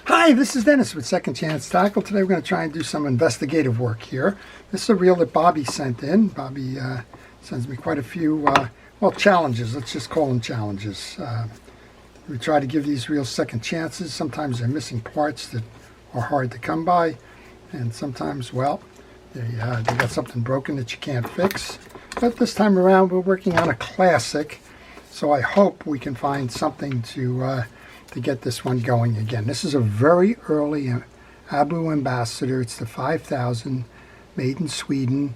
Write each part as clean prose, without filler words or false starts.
Hi, this is Dennis with Second Chance Tackle. Today we're going to try and do some investigative work here. This is a reel that Bobby sent in. Bobby sends me quite a few, well, challenges. Let's just call them challenges. We try to give these reels second chances. Sometimes they're missing parts that are hard to come by. And sometimes, well, they got something broken that you can't fix. But this time around we're working on a classic. So I hope we can find something to get this one going again. This is a very early Abu Ambassadeur. It's the 5000, made in Sweden.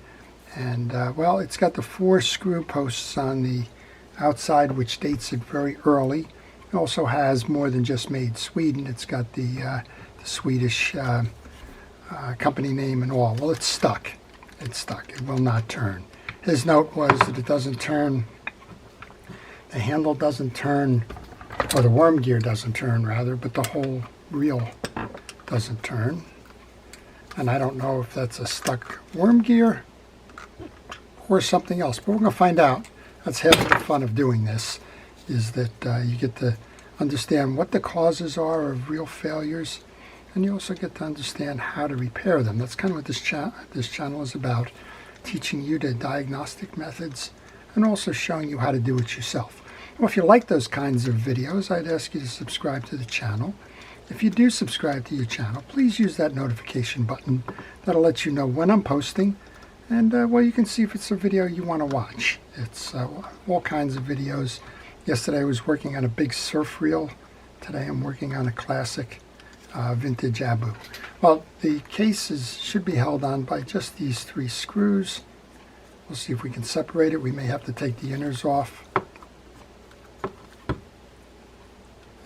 And, well, it's got the 4 screw posts on the outside, which dates it very early. It also has more than just made Sweden. It's got the Swedish company name and all. Well, it's stuck. It's stuck. It will not turn. His note was that it doesn't turn, the handle doesn't turn, or the worm gear doesn't turn rather, but the whole reel doesn't turn. And I don't know if that's a stuck worm gear or something else, but we're going to find out. That's half the fun of doing this, is that you get to understand what the causes are of reel failures, and you also get to understand how to repair them. That's kind of what this channel is about, teaching you the diagnostic methods and also showing you how to do it yourself. Well, if you like those kinds of videos, I'd ask you to subscribe to the channel. If you do subscribe to your channel, please use that notification button. That'll let you know when I'm posting. And, well, you can see if it's a video you want to watch. It's all kinds of videos. Yesterday I was working on a big surf reel. Today I'm working on a classic vintage Abu. Well, the cases should be held on by just these 3 screws. We'll see if we can separate it. We may have to take the inners off.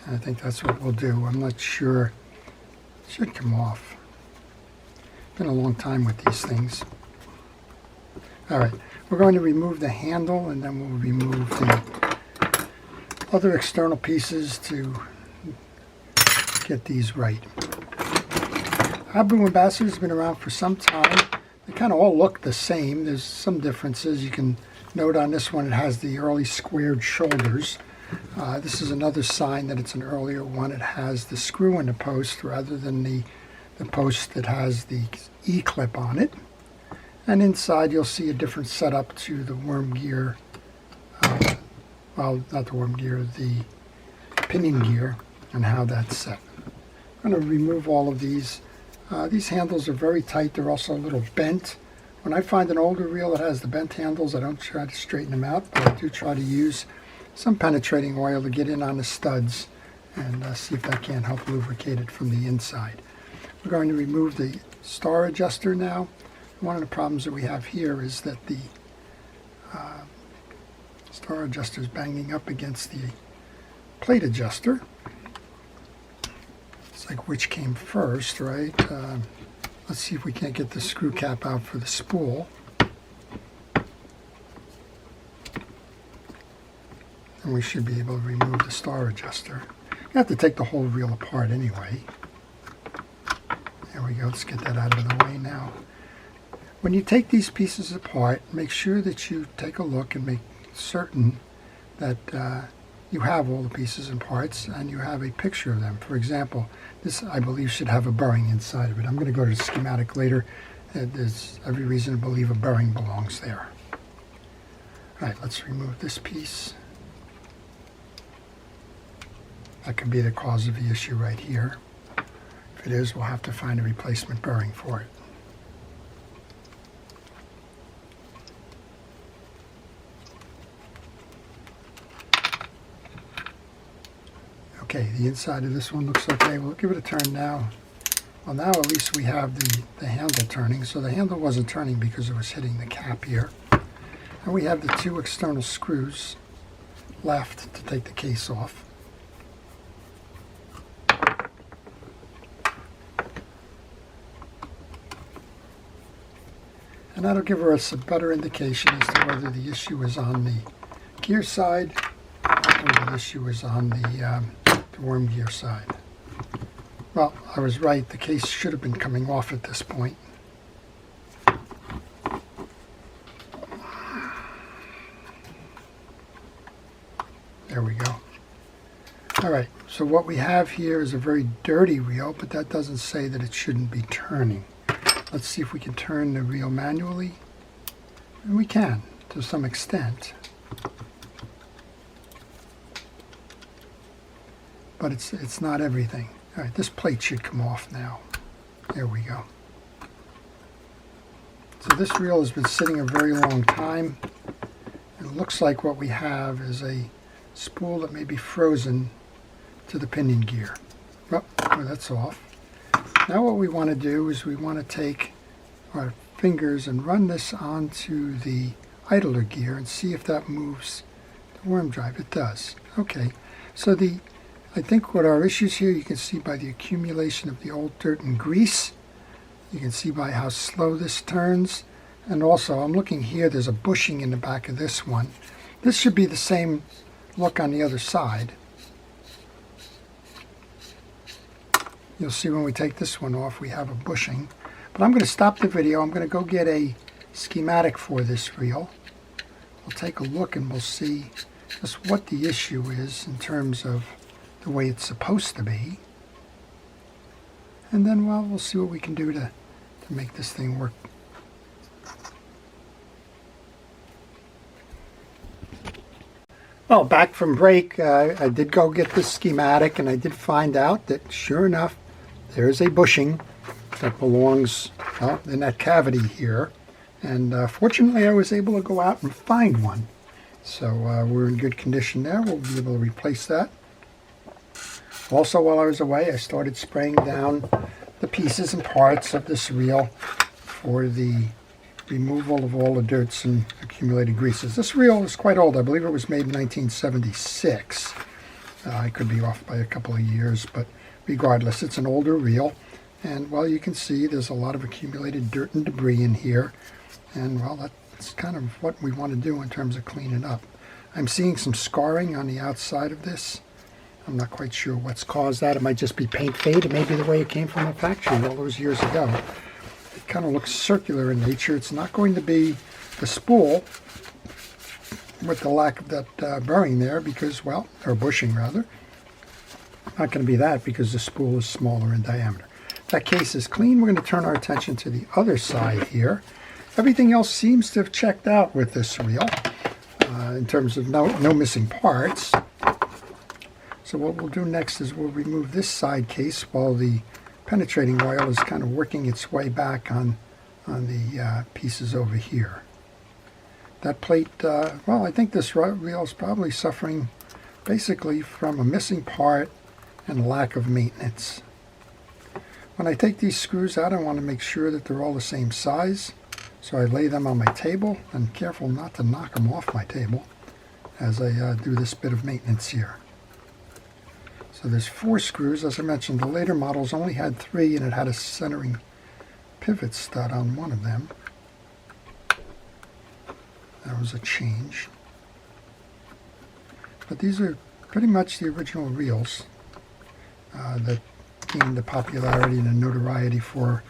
I think that's what we'll do. I'm not sure. It should come off. It's been a long time with these things. Alright, we're going to remove the handle and then we'll remove the other external pieces to get these right. Abu Ambassador has been around for some time. They kind of all look the same. There's some differences. You can note on this one it has the early squared shoulders. This is another sign that it's an earlier one. It has the screw in the post rather than the post that has the E-clip on it. And inside you'll see a different setup to the worm gear, well, not the worm gear, the pinion gear, and how that's set. I'm going to remove all of these. These handles are very tight. They're also a little bent. When I find an older reel that has the bent handles, I don't try to straighten them out, but I do try to use some penetrating oil to get in on the studs and see if that can't help lubricate it from the inside. We're going to remove the star adjuster now. One of the problems that we have here is that the star adjuster is banging up against the plate adjuster. It's like which came first, right? Let's see if we can't get the screw cap out for the spool. And we should be able to remove the star adjuster. You have to take the whole reel apart anyway. There we go. Let's get that out of the way now. When you take these pieces apart, make sure that you take a look and make certain that you have all the pieces and parts and you have a picture of them. For example, this I believe should have a bearing inside of it. I'm going to go to the schematic later. There's every reason to believe a bearing belongs there. All right, let's remove this piece. That could be the cause of the issue right here. If it is, we'll have to find a replacement bearing for it. Okay, the inside of this one looks okay. We'll give it a turn now. Well, now at least we have the handle turning. So the handle wasn't turning because it was hitting the cap here. And we have the 2 external screws left to take the case off. And that'll give us a better indication as to whether the issue is on the gear side or the issue is on the worm gear side. Well, I was right. The case should have been coming off at this point. There we go. All right, So what we have here is a very dirty reel, but that doesn't say that it shouldn't be turning. Let's see if we can turn the reel manually. And we can, to some extent. But it's not everything. All right, this plate should come off now. There we go. So this reel has been sitting a very long time. It looks like what we have is a spool that may be frozen to the pinion gear. Oh, that's off. Now what we want to do is we want to take our fingers and run this onto the idler gear and see if that moves the worm drive. It does. Okay, so I think what our issues here, you can see by the accumulation of the old dirt and grease. You can see by how slow this turns. And also, I'm looking here, there's a bushing in the back of this one. This should be the same look on the other side. You'll see when we take this one off, we have a bushing. But I'm going to stop the video. I'm going to go get a schematic for this reel. We'll take a look and we'll see just what the issue is in terms of the way it's supposed to be. And then, well, we'll see what we can do to make this thing work. Well, back from break, I did go get this schematic, and I did find out that, sure enough, there's a bushing that belongs in that cavity here. And fortunately, I was able to go out and find one. So we're in good condition there. We'll be able to replace that. Also, while I was away, I started spraying down the pieces and parts of this reel for the removal of all the dirts and accumulated greases. This reel is quite old. I believe it was made in 1976. I could be off by a couple of years, but regardless, it's an older reel. And, well, you can see there's a lot of accumulated dirt and debris in here. And, well, that's kind of what we want to do in terms of cleaning up. I'm seeing some scarring on the outside of this. I'm not quite sure what's caused that. It might just be paint fade. It may be the way it came from the factory all those years ago. It kind of looks circular in nature. It's not going to be the spool with the lack of that burring there because, well, or bushing rather. Not going to be that because the spool is smaller in diameter. That case is clean. We're going to turn our attention to the other side here. Everything else seems to have checked out with this reel in terms of no missing parts. So what we'll do next is we'll remove this side case while the penetrating oil is kind of working its way back on the pieces over here. That plate, well, I think this reel is probably suffering basically from a missing part and lack of maintenance. When I take these screws out, I want to make sure that they're all the same size. So I lay them on my table and careful not to knock them off my table as I do this bit of maintenance here. So there's 4 screws. As I mentioned, the later models only had 3 and it had a centering pivot stud on one of them. That was a change. But these are pretty much the original reels that gained the popularity and the notoriety for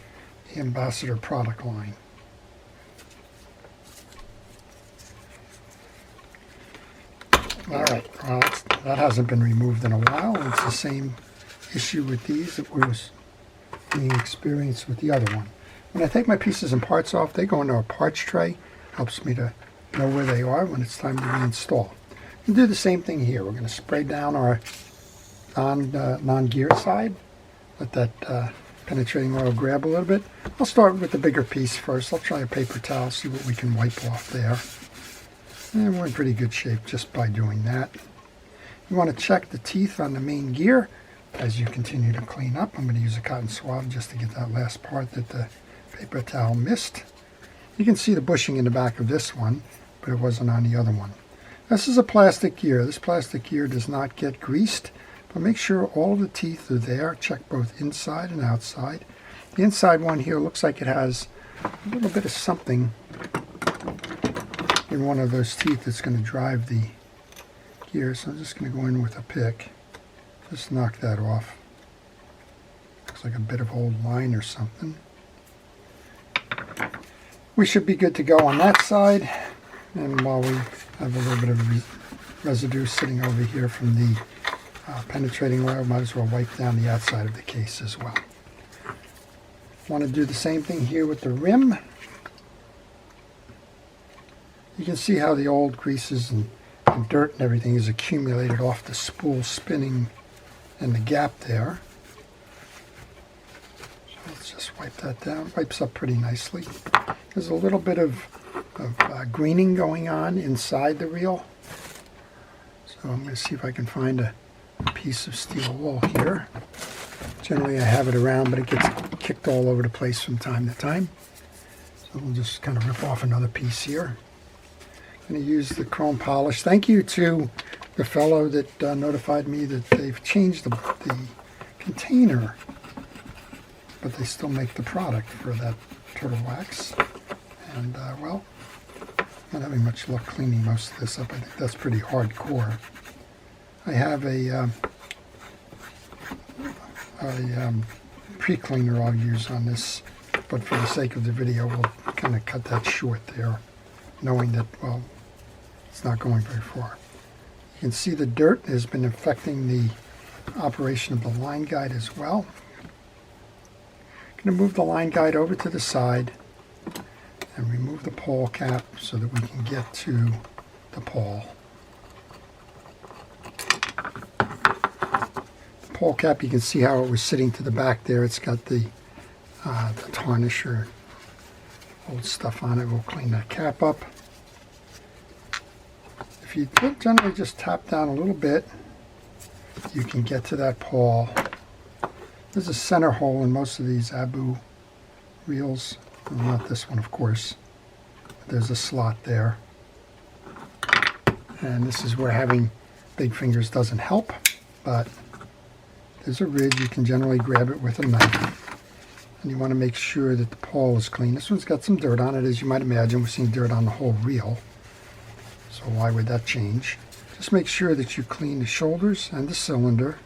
the Ambassadeur product line. Alright, well, that hasn't been removed in a while. It's the same issue with these that was being experienced with the other one. When I take my pieces and parts off, they go into a parts tray. Helps me to know where they are when it's time to reinstall. We'll do the same thing here. We're going to spray down our non-gear side. Let that penetrating oil grab a little bit. I'll start with the bigger piece first. I'll try a paper towel, see what we can wipe off there. And we're in pretty good shape just by doing that. You want to check the teeth on the main gear as you continue to clean up. I'm going to use a cotton swab just to get that last part that the paper towel missed. You can see the bushing in the back of this one, but it wasn't on the other one. This is a plastic gear. This plastic gear does not get greased, but make sure all the teeth are there. Check both inside and outside. The inside one here looks like it has a little bit of something in one of those teeth that's going to drive the gear. So I'm just going to go in with a pick. Just knock that off. Looks like a bit of old line or something. We should be good to go on that side. And while we have a little bit of residue sitting over here from the penetrating oil. Might as well wipe down the outside of the case as well. Want to do the same thing here with the rim. You can see how the old greases and dirt and everything is accumulated off the spool spinning in the gap there. So let's just wipe that down. Wipes up pretty nicely. There's a little bit of greening going on inside the reel. So I'm going to see if I can find a piece of steel wool here. Generally I have it around, but it gets kicked all over the place from time to time. So we'll just kind of rip off another piece here. I'm going to use the chrome polish. Thank you to the fellow that notified me that they've changed the container, but they still make the product for that turtle wax. And well, not having much luck cleaning most of this up. I think that's pretty hardcore. I have a pre-cleaner I'll use on this, but for the sake of the video we'll kind of cut that short there, knowing that, well, it's not going very far. You can see the dirt has been affecting the operation of the line guide as well. I'm going to move the line guide over to the side and remove the pawl cap so that we can get to the pawl. The pawl cap, you can see how it was sitting to the back there. It's got the tarnish or old stuff on it. We'll clean that cap up. If you generally just tap down a little bit, you can get to that pawl. There's a center hole in most of these Abu reels. Well, not this one, of course. There's a slot there. And this is where having big fingers doesn't help, but there's a ridge. You can generally grab it with a knife. And you want to make sure that the pawl is clean. This one's got some dirt on it, as you might imagine. We're seeing dirt on the whole reel. So why would that change? Just make sure that you clean the shoulders and the cylinder.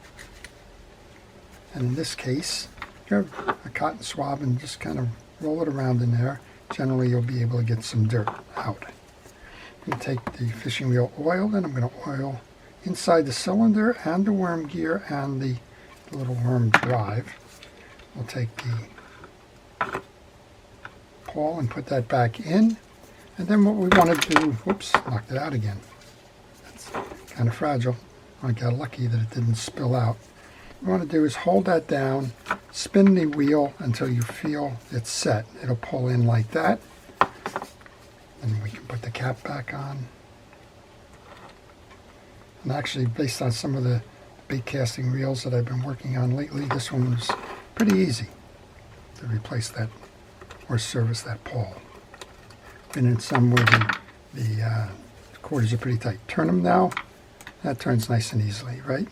And in this case, grab a cotton swab and just kind of roll it around in there. Generally you'll be able to get some dirt out. I'm going to take the fishing reel oil and I'm going to oil inside the cylinder and the worm gear and the little worm drive. We'll take the pawl and put that back in. And then what we want to do, whoops, knocked it out again. That's kind of fragile. I got lucky that it didn't spill out. What we want to do is hold that down, spin the wheel until you feel it's set. It'll pull in like that. And we can put the cap back on. And actually, based on some of the bait casting reels that I've been working on lately, this one was pretty easy to replace that or service that pawl. Been in some where the quarters are pretty tight. Turn them now. That turns nice and easily, right?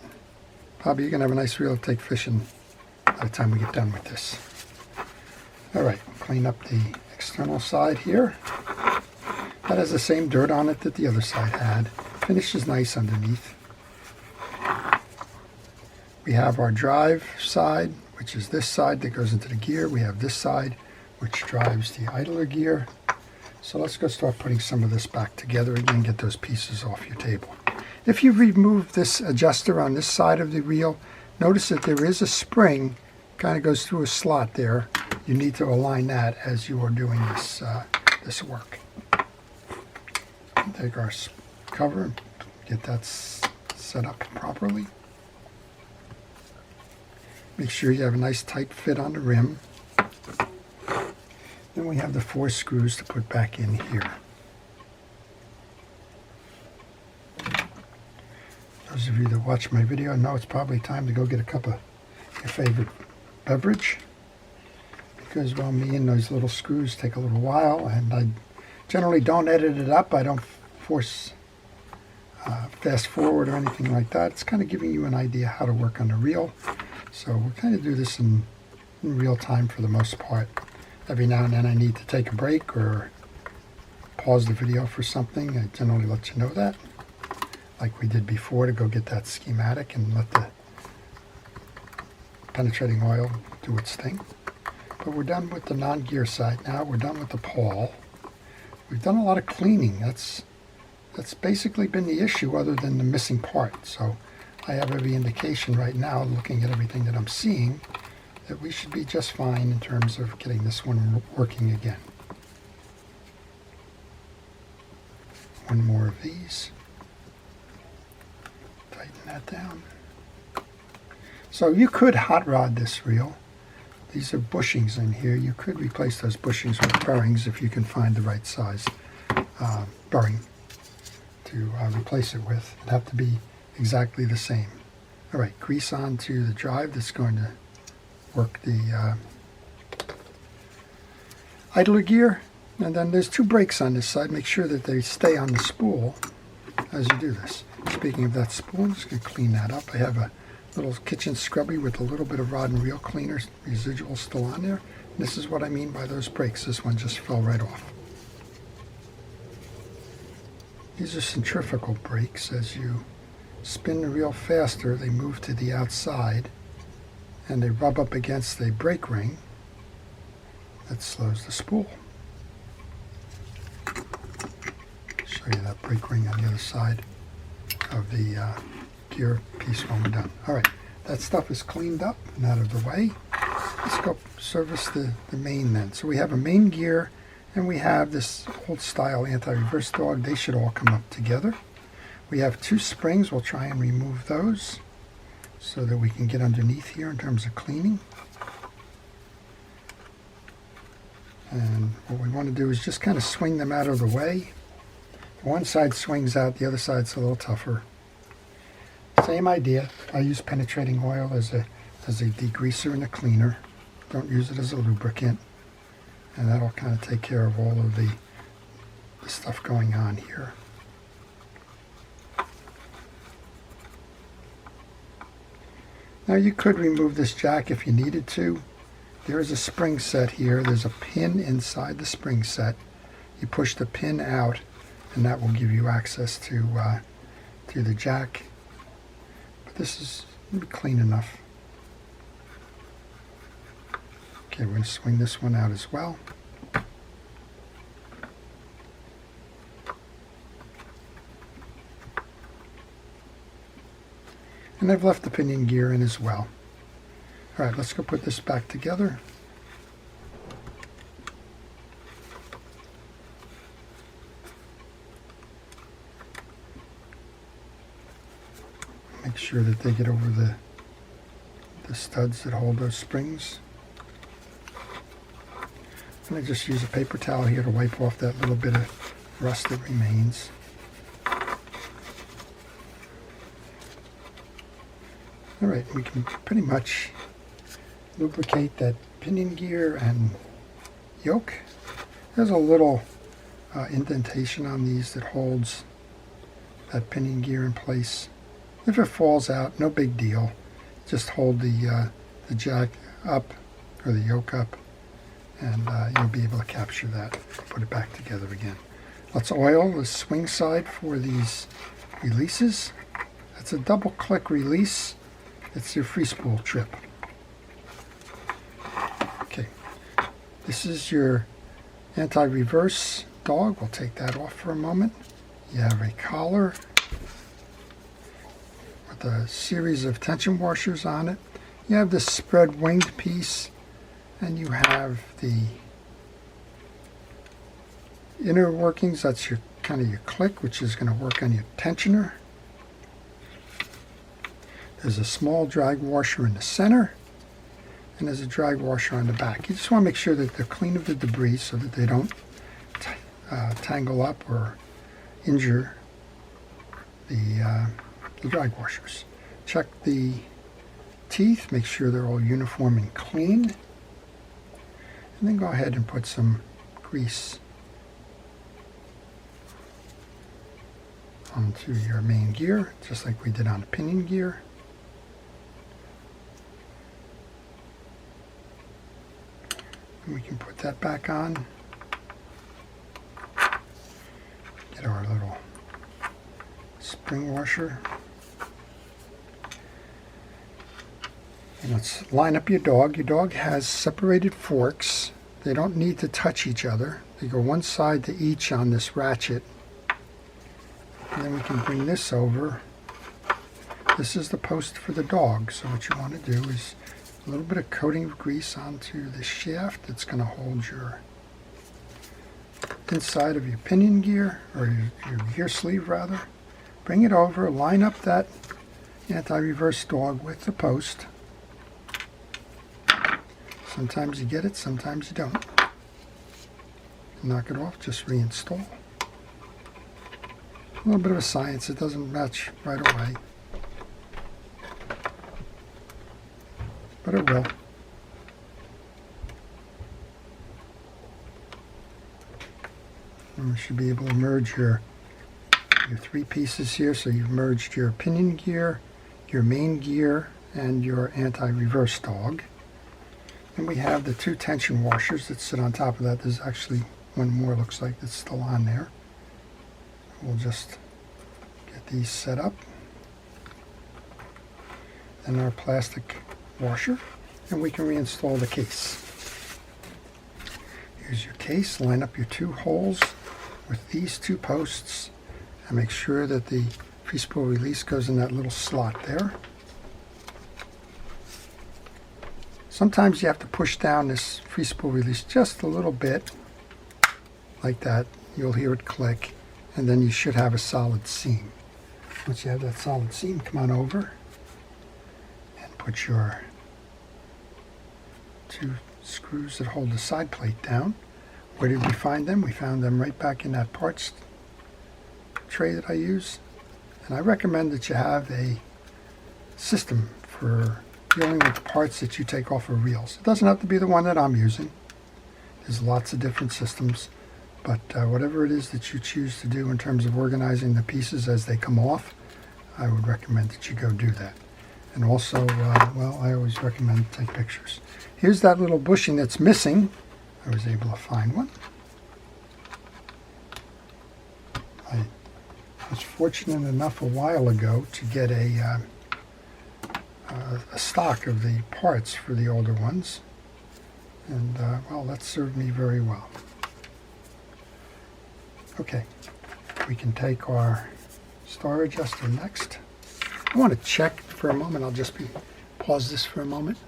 Bobby, you're going to have a nice reel to take fishing by the time we get done with this. All right, clean up the external side here. That has the same dirt on it that the other side had. Finish is nice underneath. We have our drive side, which is this side that goes into the gear. We have this side, which drives the idler gear. So let's go start putting some of this back together again, get those pieces off your table. If you remove this adjuster on this side of the reel, notice that there is a spring, kind of goes through a slot there. You need to align that as you are doing this, this work. Take our cover and get that set up properly. Make sure you have a nice tight fit on the rim. Then we have the 4 screws to put back in here. Those of you that watch my video know it's probably time to go get a cup of your favorite beverage, because, well, me and those little screws take a little while, and I generally don't edit it up. I don't force fast forward or anything like that. It's kind of giving you an idea how to work on the reel. So we'll kind of do this in real time for the most part. Every now and then I need to take a break or pause the video for something. I generally let you know that, like we did before, to go get that schematic and let the penetrating oil do its thing. But we're done with the non-gear side now. We're done with the pawl. We've done a lot of cleaning. That's basically been the issue, other than the missing part. So I have every indication right now, looking at everything that I'm seeing, that we should be just fine in terms of getting this one working again. One more of these. Tighten that down. So you could hot rod this reel. These are bushings in here. You could replace those bushings with bearings if you can find the right size bearing to replace it with. It'd have to be exactly the same. All right, grease onto the drive that's going to work the idler gear. And then there's two brakes on this side. Make sure that they stay on the spool as you do this. Speaking of that spool, I'm just going to clean that up. I have a little kitchen scrubby with a little bit of rod and reel cleaner residual still on there. And this is what I mean by those brakes. This one just fell right off. These are centrifugal brakes. As you spin the reel faster, they move to the outside and they rub up against a brake ring that slows the spool. Show you that brake ring on the other side of the gear piece when we're done. All right, that stuff is cleaned up and out of the way. Let's go service the main then. So we have a main gear and we have this old style anti-reverse dog. They should all come up together. We have two springs. We'll try and remove those so that we can get underneath here in terms of cleaning. And what we want to do is just kind of swing them out of the way. One side swings out, the other side's a little tougher. Same idea. I use penetrating oil as a degreaser and a cleaner. Don't use it as a lubricant. And that'll kind of take care of all of the stuff going on here. Now you could remove this jack if you needed to. There is a spring set here. There's a pin inside the spring set. You push the pin out and that will give you access to the jack. But this is clean enough. Okay, we're going to swing this one out as well. And I've left the pinion gear in as well. All right, let's go put this back together. Make sure that they get over the studs that hold those springs. I'm going to just use a paper towel here to wipe off that little bit of rust that remains. All right, we can pretty much lubricate that pinion gear and yoke. There's a little indentation on these that holds that pinion gear in place. If it falls out, no big deal. Just hold the jack up or the yoke up and you'll be able to capture that. Put it back together again. Let's oil the swing side for these releases. That's a double click release. It's your free spool trip. Okay, this is your anti-reverse dog. We'll take that off for a moment. You have a collar with a series of tension washers on it. You have this spread winged piece, and you have the inner workings. That's your kind of your click, which is going to work on your tensioner. There's a small drag washer in the center, and there's a drag washer on the back. You just want to make sure that they're clean of the debris so that they don't tangle up or injure the drag washers. Check the teeth, make sure they're all uniform and clean, and then go ahead and put some grease onto your main gear, just like we did on the pinion gear. And we can put that back on. Get our little spring washer. And let's line up your dog. Your dog has separated forks. They don't need to touch each other. They go one side to each on this ratchet. And then we can bring this over This is the post for the dog, so what you want to do is a little bit of coating of grease onto the shaft that's going to hold your inside of your pinion gear, or your gear sleeve rather. Bring it over, line up that anti-reverse dog with the post. Sometimes you get it, sometimes you don't. Knock it off, just reinstall. A little bit of a science, it doesn't match right away, but it will. And you should be able to merge your three pieces here. So you've merged your pinion gear, your main gear, and your anti-reverse dog. And we have the two tension washers that sit on top of that. There's actually one more, looks like, that's still on there. We'll just get these set up. And our plastic washer, and we can reinstall the case. Here's your case. Line up your two holes with these two posts and make sure that the free spool release goes in that little slot there. Sometimes you have to push down this free spool release just a little bit, like that. You'll hear it click, and then you should have a solid seam. Once you have that solid seam, come on over and put your two screws that hold the side plate down. Where did we find them? We found them right back in that parts tray that I use. And I recommend that you have a system for dealing with the parts that you take off of reels. It doesn't have to be the one that I'm using. There's lots of different systems, but whatever it is that you choose to do in terms of organizing the pieces as they come off, I would recommend that you go do that. And also, well, I always recommend to take pictures. Here's that little bushing that's missing. I was able to find one. I was fortunate enough a while ago to get a stock of the parts for the older ones, and well, that served me very well. Okay, we can take our star adjuster next. I want to check for a moment. I'll just pause this for a moment.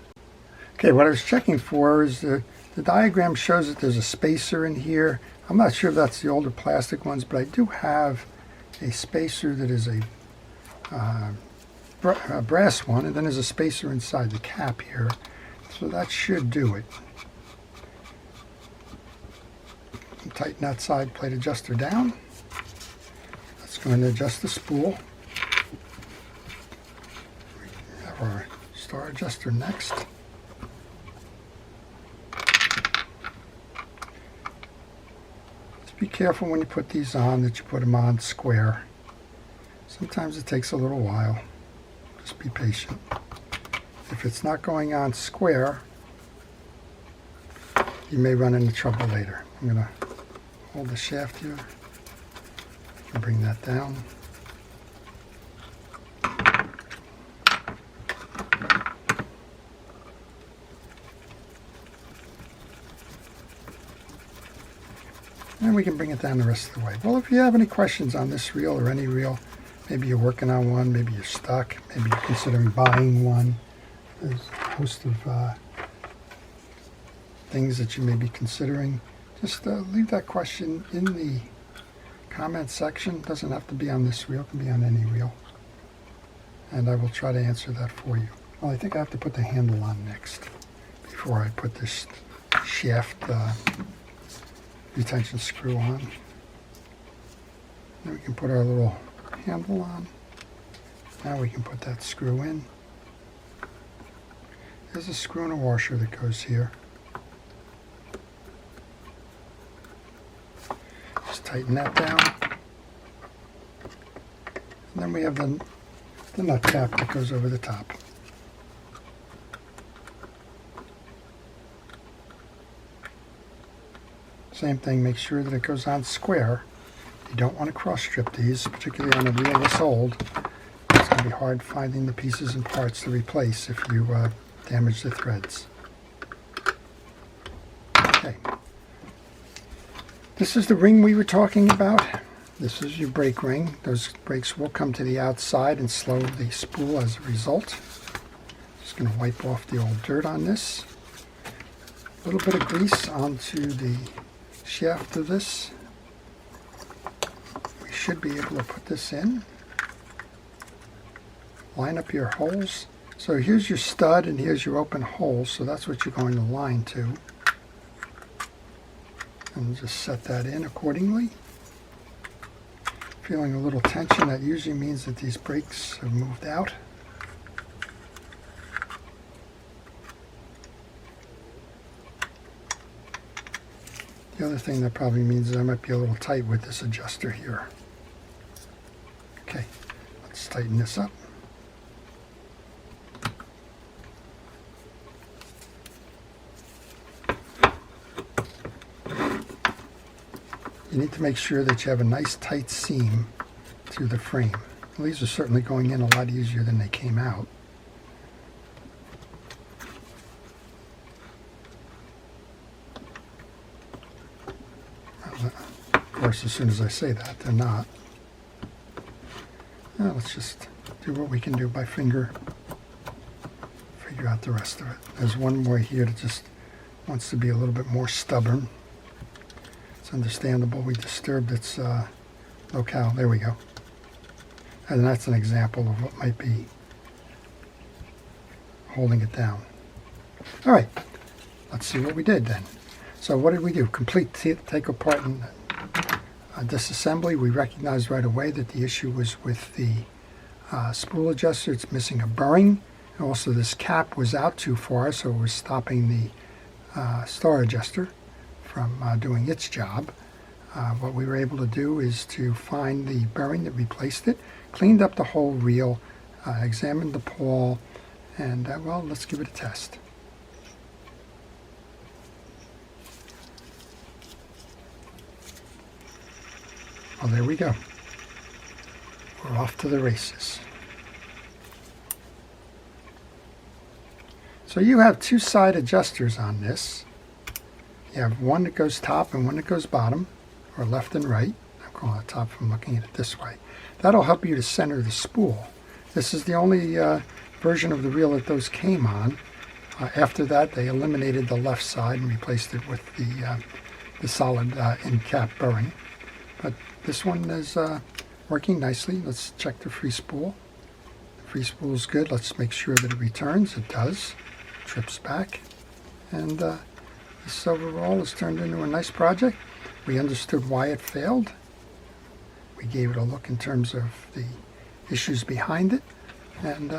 Okay, what I was checking for is the diagram shows that there's a spacer in here. I'm not sure if that's the older plastic ones, but I do have a spacer that is a brass one, and then there's a spacer inside the cap here, so that should do it. Tighten that side plate adjuster down. That's going to adjust the spool. We have our star adjuster next. Be careful when you put these on that you put them on square. Sometimes it takes a little while. Just be patient. If it's not going on square, you may run into trouble later. I'm going to hold the shaft here and bring that down. And we can bring it down the rest of the way. Well, if you have any questions on this reel or any reel, maybe you're working on one, maybe you're stuck, maybe you're considering buying one. There's a host of things that you may be considering. Just leave that question in the comment section. It doesn't have to be on this reel, it can be on any reel. And I will try to answer that for you. Well, I think I have to put the handle on next before I put this shaft retention screw on. Then we can put our little handle on. Now we can put that screw in. There's a screw and a washer that goes here. Just tighten that down. And then we have the nut cap that goes over the top. Same thing, make sure that it goes on square. You don't want to cross strip these, particularly on a reel this old. It's going to be hard finding the pieces and parts to replace if you damage the threads. Okay. This is the ring we were talking about. This is your brake ring. Those brakes will come to the outside and slow the spool as a result. Just going to wipe off the old dirt on this. A little bit of grease onto the shaft of this. We should be able to put this in. Line up your holes. So here's your stud and here's your open hole, so that's what you're going to line to. And just set that in accordingly. Feeling a little tension, that usually means that these brakes have moved out. The other thing that probably means is I might be a little tight with this adjuster here. Okay, let's tighten this up. You need to make sure that you have a nice tight seam through the frame. Well, these are certainly going in a lot easier than they came out. Of course, as soon as I say that, they're not. Now, let's just do what we can do by finger. Figure out the rest of it. There's one more here that just wants to be a little bit more stubborn. It's understandable. We disturbed its locale. There we go. And that's an example of what might be holding it down. All right, let's see what we did then. So what did we do? Complete take apart and disassembly. We recognized right away that the issue was with the spool adjuster. It's missing a bearing. And also this cap was out too far, so it was stopping the star adjuster from doing its job. What we were able to do is to find the bearing that replaced it, cleaned up the whole reel, examined the pawl, and well, let's give it a test. Well, there we go. We're off to the races. So you have two side adjusters on this. You have one that goes top and one that goes bottom, or left and right. I'm calling it top from looking at it this way. That'll help you to center the spool. This is the only version of the reel that those came on. After that, they eliminated the left side and replaced it with the solid in-cap bearing. But this one is working nicely. Let's check the free spool. The free spool is good. Let's make sure that it returns. It does. Trips back. And this overall has turned into a nice project. We understood why it failed. We gave it a look in terms of the issues behind it and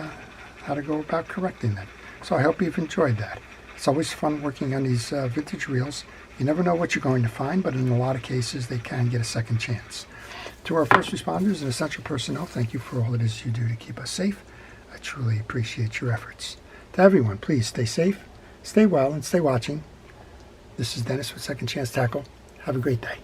how to go about correcting them. So I hope you've enjoyed that. It's always fun working on these vintage reels. You never know what you're going to find, but in a lot of cases they can get a second chance. To our first responders and essential personnel, thank you for all it is you do to keep us safe. I truly appreciate your efforts. To everyone, please stay safe, stay well, and stay watching. This is Dennis with Second Chance Tackle. Have a great day.